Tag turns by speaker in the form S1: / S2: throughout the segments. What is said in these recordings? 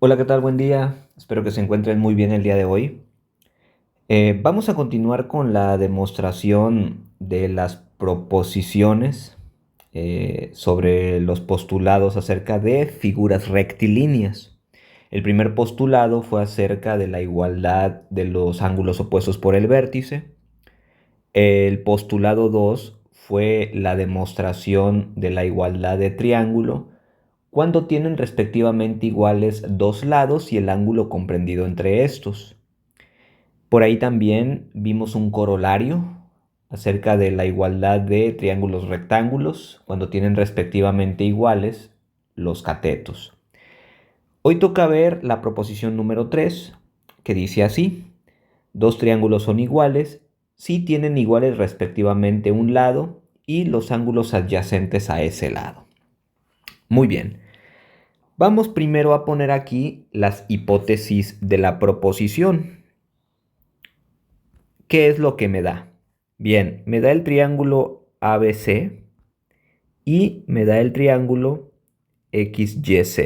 S1: Hola, ¿qué tal? Buen día. Espero que se encuentren muy bien el día de hoy. Vamos a continuar con la demostración de las proposiciones sobre los postulados acerca de figuras rectilíneas. El primer postulado fue acerca de la igualdad de los ángulos opuestos por el vértice. El postulado 2 fue la demostración de la igualdad de triángulo cuando tienen respectivamente iguales dos lados y el ángulo comprendido entre estos. Por ahí también vimos un corolario acerca de la igualdad de triángulos rectángulos cuando tienen respectivamente iguales los catetos. Hoy toca ver la proposición número 3, que dice así: dos triángulos son iguales si tienen iguales respectivamente un lado y los ángulos adyacentes a ese lado. Muy bien. Vamos primero a poner aquí las hipótesis de la proposición. ¿Qué es lo que me da? Bien, me da el triángulo ABC y me da el triángulo XYZ.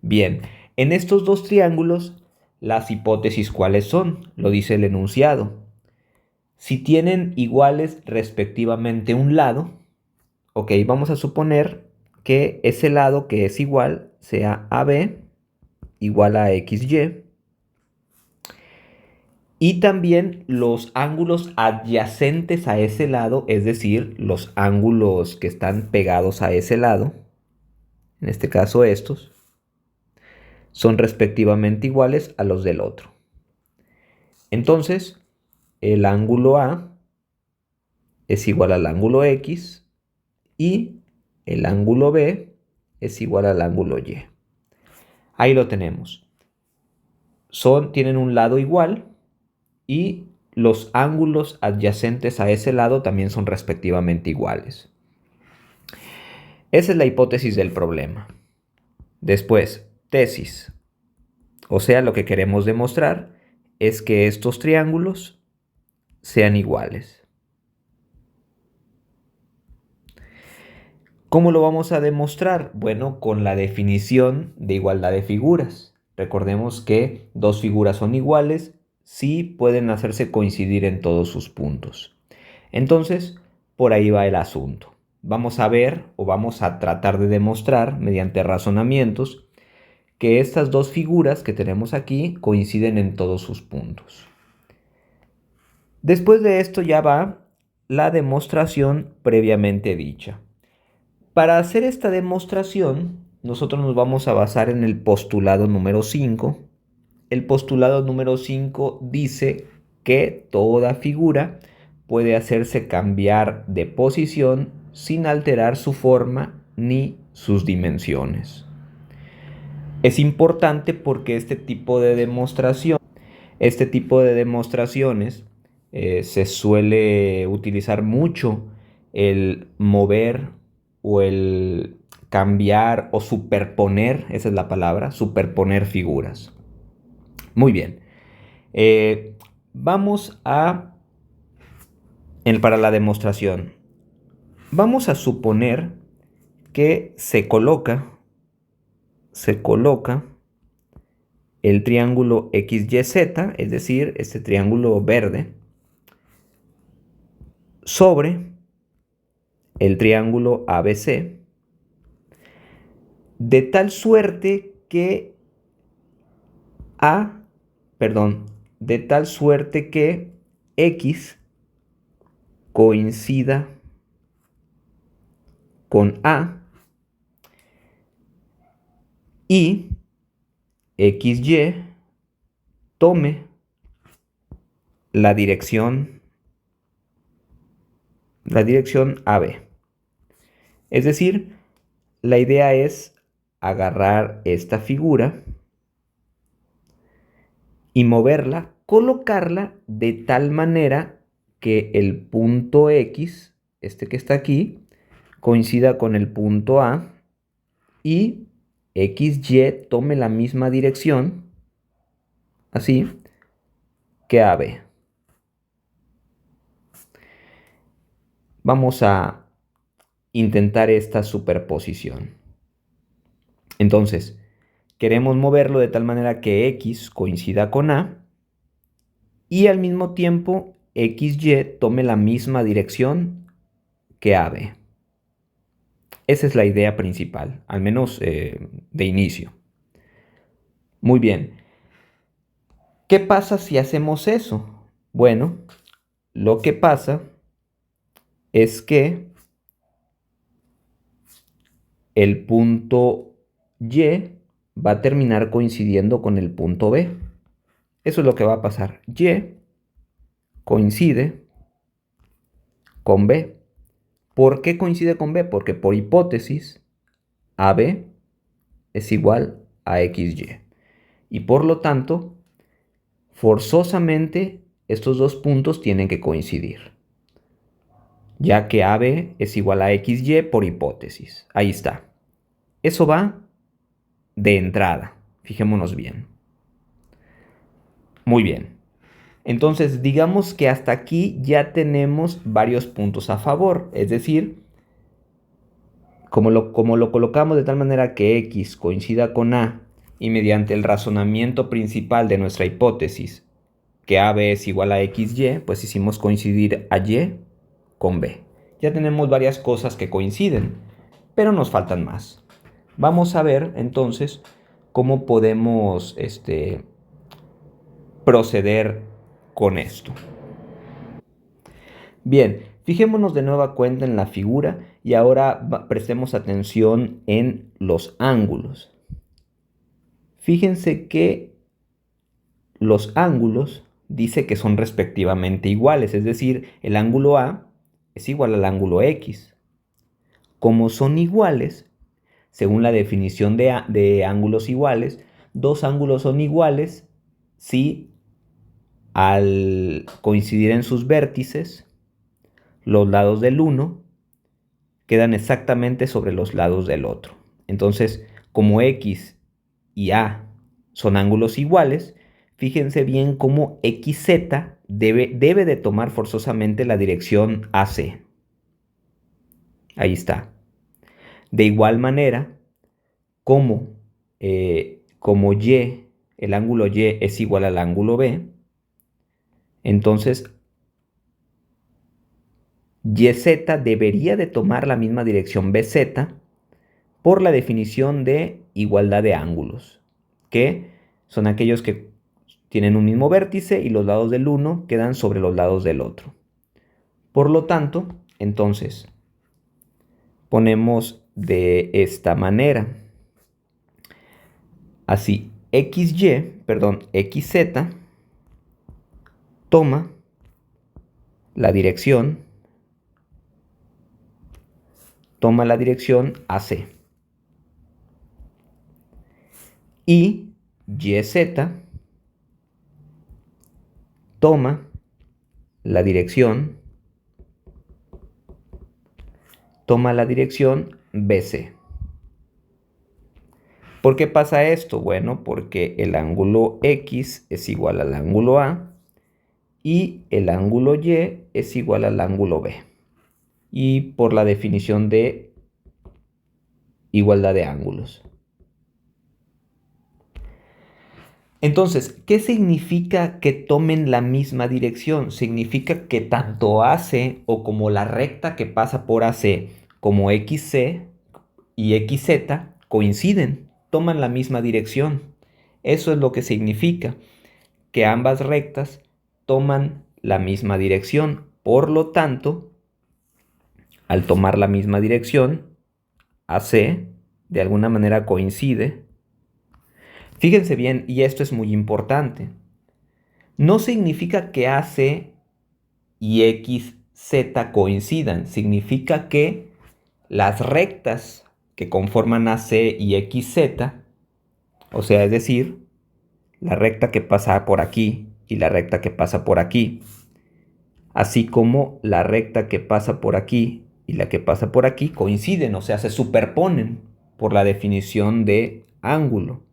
S1: Bien, en estos dos triángulos, las hipótesis ¿cuáles son? Lo dice el enunciado. Si tienen iguales respectivamente un lado, ok, vamos a suponer que ese lado que es igual sea AB igual a XY. Y también los ángulos adyacentes a ese lado, es decir, los ángulos que están pegados a ese lado, en este caso estos, son respectivamente iguales a los del otro. Entonces, el ángulo A es igual al ángulo X y el ángulo B es igual al ángulo Y. Ahí lo tenemos. Tienen un lado igual y los ángulos adyacentes a ese lado también son respectivamente iguales. Esa es la hipótesis del problema. Después, tesis. O sea, lo que queremos demostrar es que estos triángulos sean iguales. ¿Cómo lo vamos a demostrar? Bueno, con la definición de igualdad de figuras. Recordemos que dos figuras son iguales si pueden hacerse coincidir en todos sus puntos. Entonces, por ahí va el asunto. Vamos a ver o vamos a tratar de demostrar mediante razonamientos que estas dos figuras que tenemos aquí coinciden en todos sus puntos. Después de esto ya va la demostración previamente dicha. Para hacer esta demostración, nosotros nos vamos a basar en el postulado número 5. El postulado número 5 dice que toda figura puede hacerse cambiar de posición sin alterar su forma ni sus dimensiones. Es importante porque este tipo de demostraciones se suele utilizar mucho el mover o el cambiar o superponer, esa es la palabra, superponer figuras. Muy bien. Vamos para la demostración, vamos a suponer que se coloca el triángulo XYZ, es decir, este triángulo verde, sobre el triángulo ABC, de tal suerte que de tal suerte que X coincida con A y XY tome la dirección AB. Es decir, la idea es agarrar esta figura y moverla, colocarla de tal manera que el punto X, este que está aquí, coincida con el punto A y XY tome la misma dirección, así, que AB. Vamos a intentar esta superposición. Entonces, queremos moverlo de tal manera que X coincida con A y al mismo tiempo XY tome la misma dirección que AB. Esa es la idea principal, al menos de inicio. Muy bien. ¿Qué pasa si hacemos eso? Bueno, lo que pasa es que el punto Y va a terminar coincidiendo con el punto B. Eso es lo que va a pasar. Y coincide con B. ¿Por qué coincide con B? Porque por hipótesis, AB es igual a XY. Y por lo tanto, forzosamente estos dos puntos tienen que coincidir, ya que AB es igual a XY por hipótesis. Ahí está. Eso va de entrada. Fijémonos bien. Muy bien. Entonces, digamos que hasta aquí ya tenemos varios puntos a favor. Es decir, como lo colocamos de tal manera que X coincida con A y mediante el razonamiento principal de nuestra hipótesis, que AB es igual a XY, pues hicimos coincidir a Y con B. Ya tenemos varias cosas que coinciden, pero nos faltan más. Vamos a ver entonces cómo podemos proceder con esto. Bien, fijémonos de nueva cuenta en la figura y ahora prestemos atención en los ángulos. Fíjense que los ángulos dice que son respectivamente iguales, es decir, el ángulo A es igual al ángulo X. Como son iguales, según la definición de ángulos iguales, dos ángulos son iguales si al coincidir en sus vértices, los lados del uno quedan exactamente sobre los lados del otro. Entonces, como X y A son ángulos iguales, fíjense bien cómo XZ debe de tomar forzosamente la dirección AC. Ahí está. De igual manera, como Y, el ángulo Y es igual al ángulo B, entonces YZ debería de tomar la misma dirección BZ por la definición de igualdad de ángulos, que son aquellos que tienen un mismo vértice y los lados del uno quedan sobre los lados del otro. Por lo tanto, entonces, ponemos de esta manera. Así, XZ toma la dirección AC. Y YZ toma la dirección BC. ¿Por qué pasa esto? Bueno, porque el ángulo X es igual al ángulo A y el ángulo Y es igual al ángulo B. Y por la definición de igualdad de ángulos. Entonces, ¿qué significa que tomen la misma dirección? Significa que tanto AC o como la recta que pasa por AC como XC y XZ coinciden, toman la misma dirección. Eso es lo que significa que ambas rectas toman la misma dirección. Por lo tanto, al tomar la misma dirección, AC de alguna manera coincide. Fíjense bien, y esto es muy importante. No significa que AC y XZ coincidan, significa que las rectas que conforman AC y XZ, o sea, es decir, la recta que pasa por aquí y la recta que pasa por aquí, así como la recta que pasa por aquí y la que pasa por aquí coinciden, o sea, se superponen por la definición de ángulo.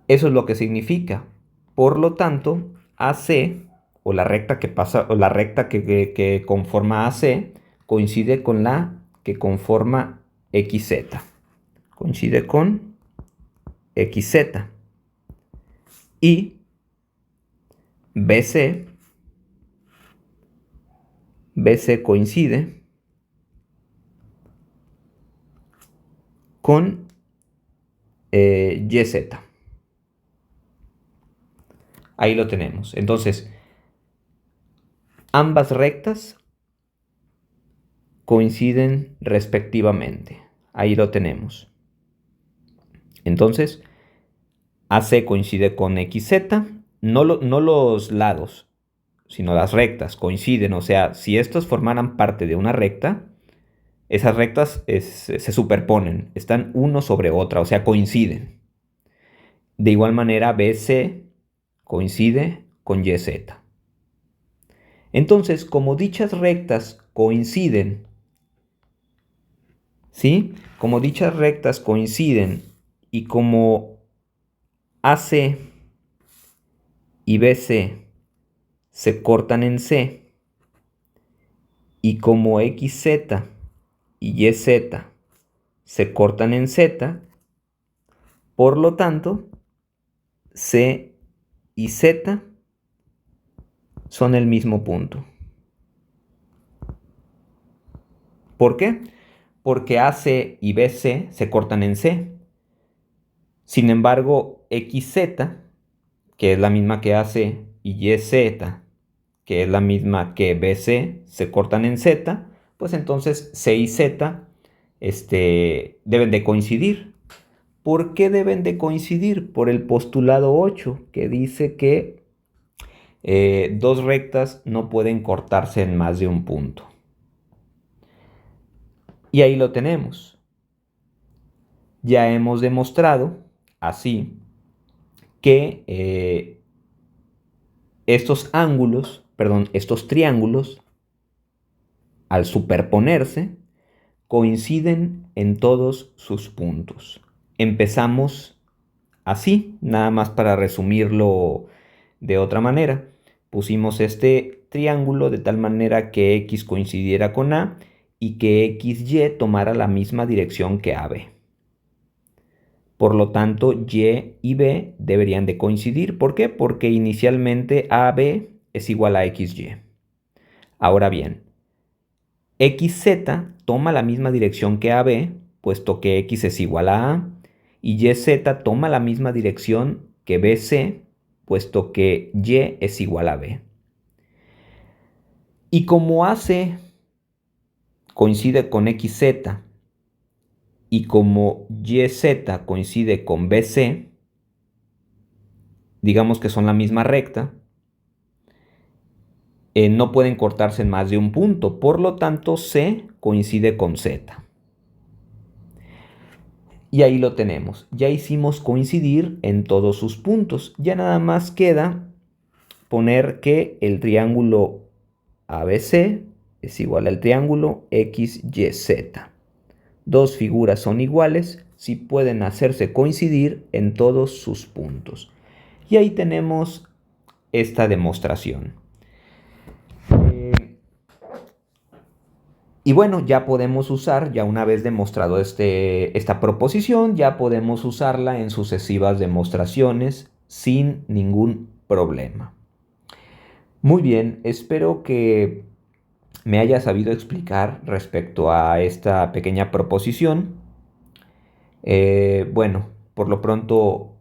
S1: Eso es lo que significa. Por lo tanto, AC o la recta que pasa o la recta que conforma AC coincide con la que conforma XZ. Coincide con XZ. Y BC coincide con YZ. Ahí lo tenemos. Entonces, ambas rectas coinciden respectivamente. Ahí lo tenemos. Entonces, AC coincide con XZ, no los lados, sino las rectas coinciden. O sea, si estos formaran parte de una recta, esas rectas se superponen, están uno sobre otra, o sea, coinciden. De igual manera, BC coincide con YZ. Entonces, como dichas rectas coinciden, ¿sí? Como dichas rectas coinciden y como AC y BC se cortan en C, y como XZ y YZ se cortan en Z, por lo tanto, C y Z son el mismo punto. ¿Por qué? Porque AC y BC se cortan en C. Sin embargo, XZ, que es la misma que AC, y YZ, que es la misma que BC, se cortan en Z, pues entonces C y Z deben de coincidir. ¿Por qué deben de coincidir? Por el postulado 8, que dice que dos rectas no pueden cortarse en más de un punto. Y ahí lo tenemos. Ya hemos demostrado, así, que estos triángulos, al superponerse, coinciden en todos sus puntos. Empezamos así, nada más para resumirlo de otra manera. Pusimos este triángulo de tal manera que X coincidiera con A y que XY tomara la misma dirección que AB. Por lo tanto, Y y B deberían de coincidir. ¿Por qué? Porque inicialmente AB es igual a XY. Ahora bien, XZ toma la misma dirección que AB, puesto que X es igual a A, y YZ toma la misma dirección que BC, puesto que Y es igual a B. Y como AC coincide con XZ y como YZ coincide con BC, digamos que son la misma recta, no pueden cortarse en más de un punto, por lo tanto C coincide con Z. Y ahí lo tenemos, ya hicimos coincidir en todos sus puntos, ya nada más queda poner que el triángulo ABC es igual al triángulo XYZ. Dos figuras son iguales si pueden hacerse coincidir en todos sus puntos. Y ahí tenemos esta demostración. Y bueno, ya podemos usar, ya una vez demostrado esta proposición, ya podemos usarla en sucesivas demostraciones sin ningún problema. Muy bien, espero que me haya sabido explicar respecto a esta pequeña proposición. Bueno, por lo pronto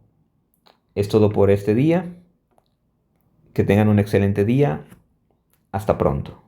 S1: es todo por este día. Que tengan un excelente día. Hasta pronto.